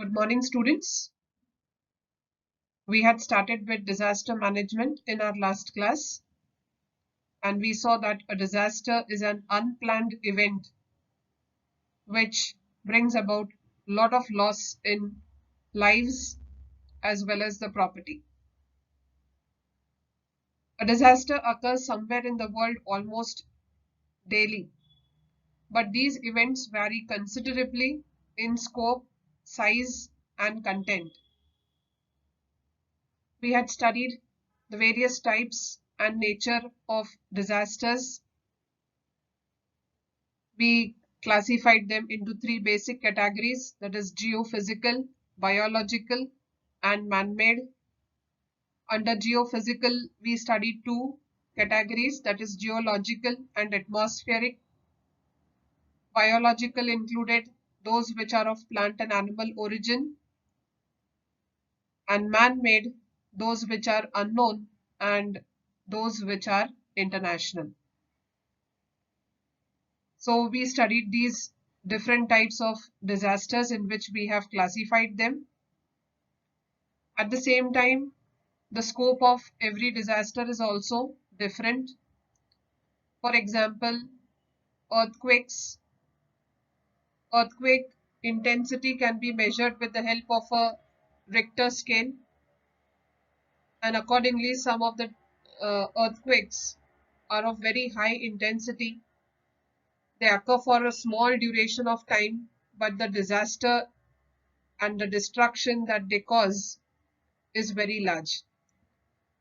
Good morning, students. We had started with disaster management in our last class, and we saw that a disaster is an unplanned event which brings about a lot of loss in lives as well as the property. A disaster occurs somewhere in the world almost daily, but these events vary considerably in scope, size, and content. We had studied the various types and nature of disasters. We classified them into three basic categories, that is geophysical, biological, and man-made. Under geophysical, we studied two categories, that is geological and atmospheric. Biological included those which are of plant and animal origin, and man-made those which are unknown and those which are international. So we studied these different types of disasters in which we have classified them. At the same time, the scope of every disaster is also different. For example, earthquakes. Earthquake intensity can be measured with the help of a Richter scale, and accordingly some of the earthquakes are of very high intensity. They occur for a small duration of time, but the disaster and the destruction that they cause is very large.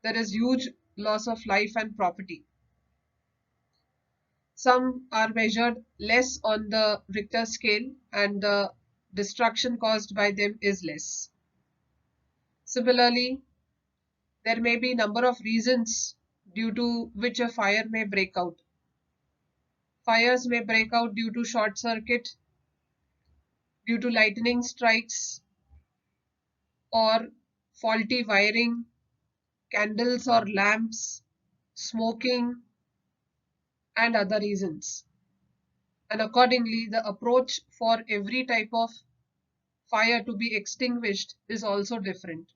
There is huge loss of life and property. Some are measured less on the Richter scale and the destruction caused by them is less. Similarly, there may be a number of reasons due to which a fire may break out. Fires may break out due to short circuit, due to lightning strikes, or faulty wiring, candles or lamps, smoking, and other reasons. And accordingly, the approach for every type of fire to be extinguished is also different.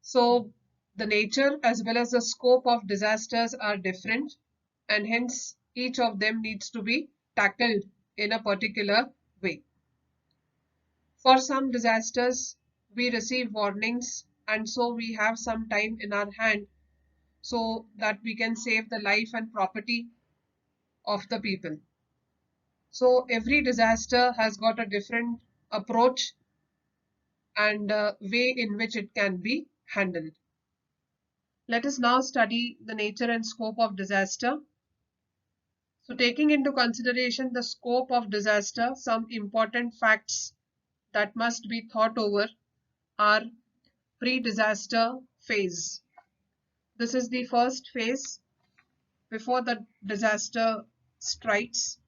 So the nature as well as the scope of disasters are different, and hence each of them needs to be tackled in a particular way. For some disasters, we receive warnings, and so we have some time in our hand so that we can save the life and property of the people. So every disaster has got a different approach and way in which it can be handled. Let us now study the nature and scope of disaster. So taking into consideration the scope of disaster, some important facts that must be thought over are pre-disaster phase. This is the first phase before the disaster strikes.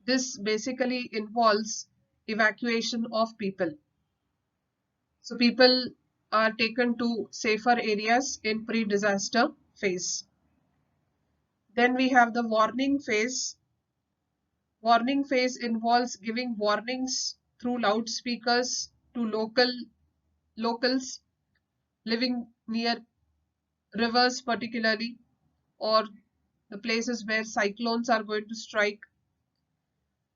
This basically involves evacuation of people. So people are taken to safer areas in pre-disaster phase. Then we have the warning phase. Warning phase involves giving warnings through loudspeakers to locals living near rivers particularly, or the places where cyclones are going to strike.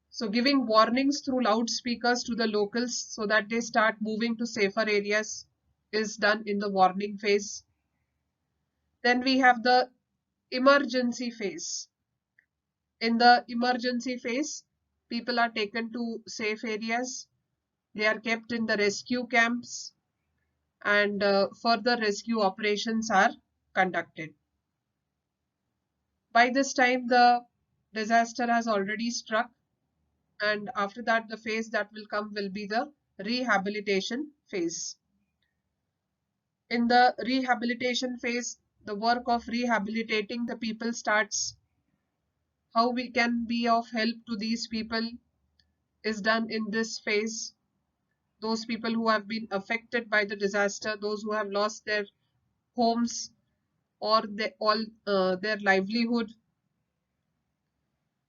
So giving warnings through loudspeakers to the locals so that they start moving to safer areas is done in the warning phase. Then we have the emergency phase. In the emergency phase, people are taken to safe areas. They are kept in the rescue camps, and further rescue operations are conducted. By this time, the disaster has already struck, and after that, the phase that will come will be the rehabilitation phase. In the rehabilitation phase, the work of rehabilitating the people starts. How we can be of help to these people is done in this phase. Those people who have been affected by the disaster, those who have lost their homes or their livelihood.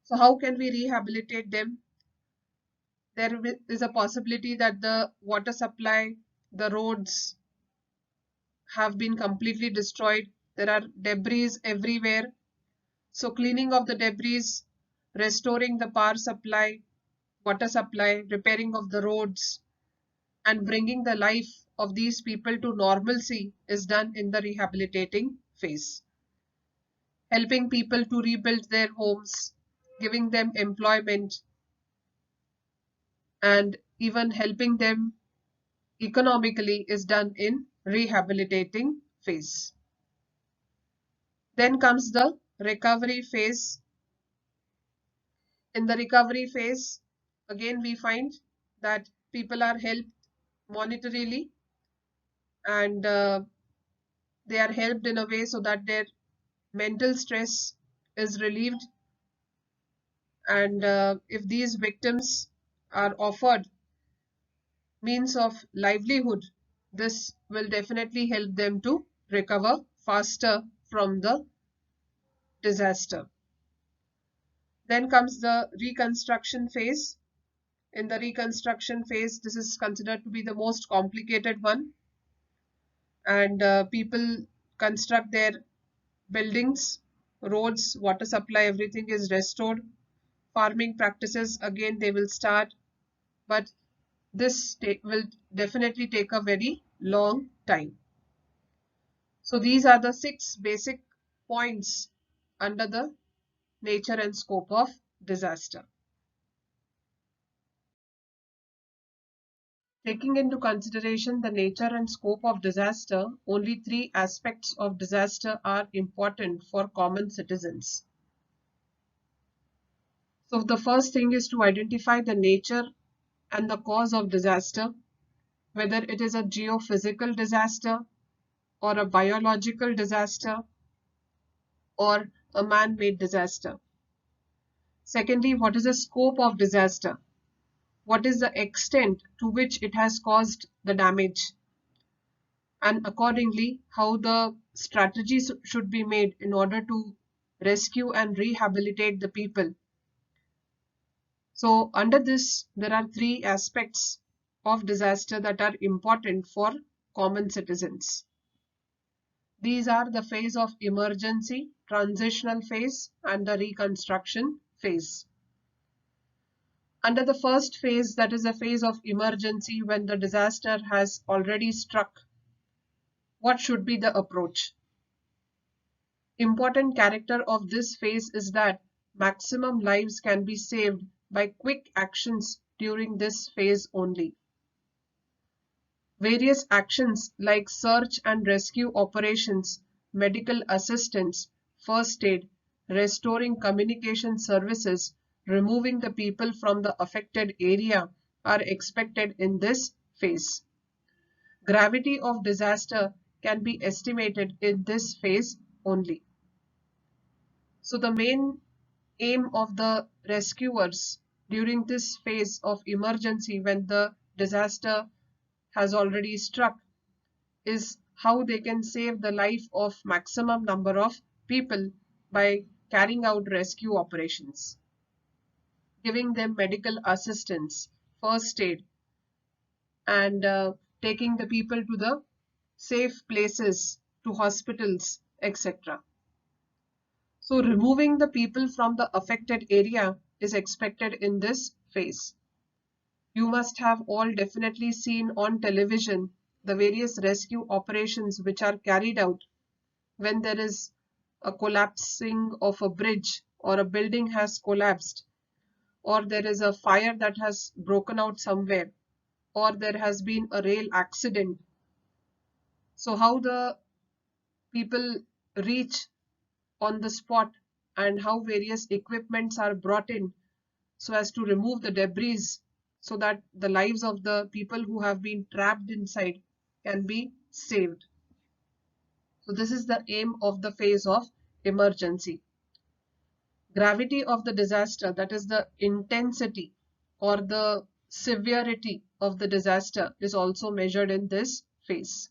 So how can we rehabilitate them? There is a possibility that the water supply, the roads have been completely destroyed. There are debris everywhere. So cleaning of the debris, restoring the power supply, water supply, repairing of the roads, and bringing the life of these people to normalcy is done in the rehabilitating phase. Helping people to rebuild their homes, giving them employment, and even helping them economically is done in rehabilitating phase. Then comes the recovery phase. In the recovery phase, again we find that people are helped monetarily, and they are helped in a way so that their mental stress is relieved, and if these victims are offered means of livelihood, this will definitely help them to recover faster from the disaster. Then comes the reconstruction phase. In the reconstruction phase, this is considered to be the most complicated one, and people construct their buildings, roads, water supply, everything is restored. Farming practices, again, they will start, but this will definitely take a very long time. So these are the 6 basic points under the nature and scope of disaster. Taking into consideration the nature and scope of disaster, only 3 aspects of disaster are important for common citizens. So the first thing is to identify the nature and the cause of disaster, whether it is a geophysical disaster or a biological disaster or a man-made disaster. Secondly, what is the scope of disaster? What is the extent to which it has caused the damage? And accordingly, how the strategies should be made in order to rescue and rehabilitate the people. So under this, there are 3 aspects of disaster that are important for common citizens. These are the phase of emergency, transitional phase, and the reconstruction phase. Under the first phase, that is a phase of emergency, when the disaster has already struck, what should be the approach? Important character of this phase is that maximum lives can be saved by quick actions during this phase only. Various actions like search and rescue operations, medical assistance, first aid, restoring communication services, removing the people from the affected area are expected in this phase. Gravity of disaster can be estimated in this phase only. So the main aim of the rescuers during this phase of emergency, when the disaster has already struck, is how they can save the life of maximum number of people by carrying out rescue operations, giving them medical assistance, first aid, and taking the people to the safe places, to hospitals, etc. So removing the people from the affected area is expected in this phase. You must have all definitely seen on television the various rescue operations which are carried out when there is a collapsing of a bridge, or a building has collapsed, or there is a fire that has broken out somewhere, or there has been a rail accident. So how the people reach on the spot, and how various equipments are brought in so as to remove the debris, so that the lives of the people who have been trapped inside can be saved. So this is the aim of the phase of emergency. Gravity of the disaster, that is the intensity or the severity of the disaster, is also measured in this phase.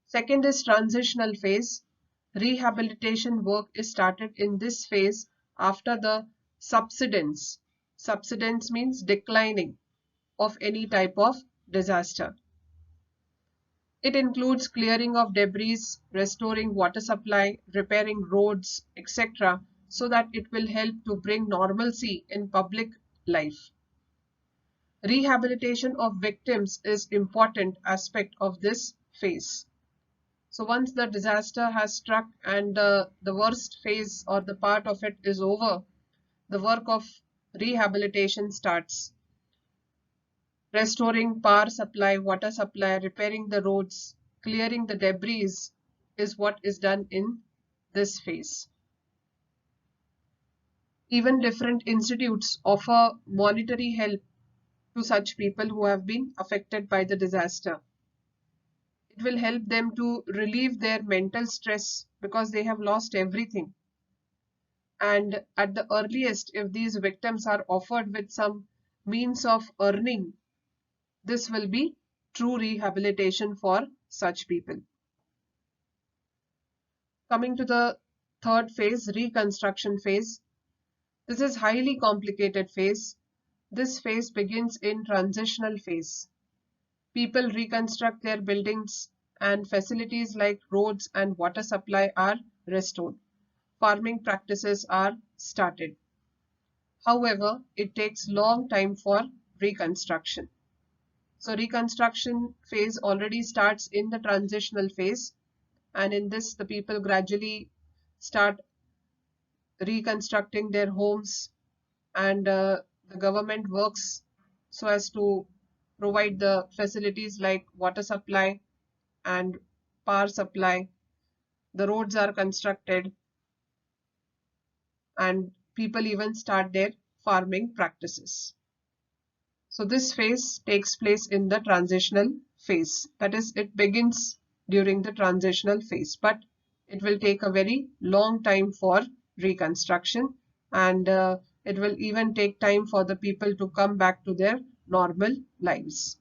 Second is transitional phase. Rehabilitation work is started in this phase after the subsidence. Subsidence means declining of any type of disaster. It includes clearing of debris, restoring water supply, repairing roads, etc., so that it will help to bring normalcy in public life. Rehabilitation of victims is important aspect of this phase. So once the disaster has struck and the worst phase or the part of it is over, the work of rehabilitation starts. Restoring power supply, water supply, repairing the roads, clearing the debris is what is done in this phase. Even different institutes offer monetary help to such people who have been affected by the disaster. It will help them to relieve their mental stress because they have lost everything. And at the earliest, if these victims are offered with some means of earning, this will be true rehabilitation for such people. Coming to the third phase, reconstruction phase. This is highly complicated phase. This phase begins in transitional phase. People reconstruct their buildings and facilities like roads and water supply are restored. Farming practices are started. However, it takes long time for reconstruction. So reconstruction phase already starts in the transitional phase, and in this the people gradually start reconstructing their homes, and the government works so as to provide the facilities like water supply and power supply. The roads are constructed and people even start their farming practices. So this phase takes place in the transitional phase. That is, it begins during the transitional phase, but it will take a very long time for reconstruction, and it will even take time for the people to come back to their normal lives.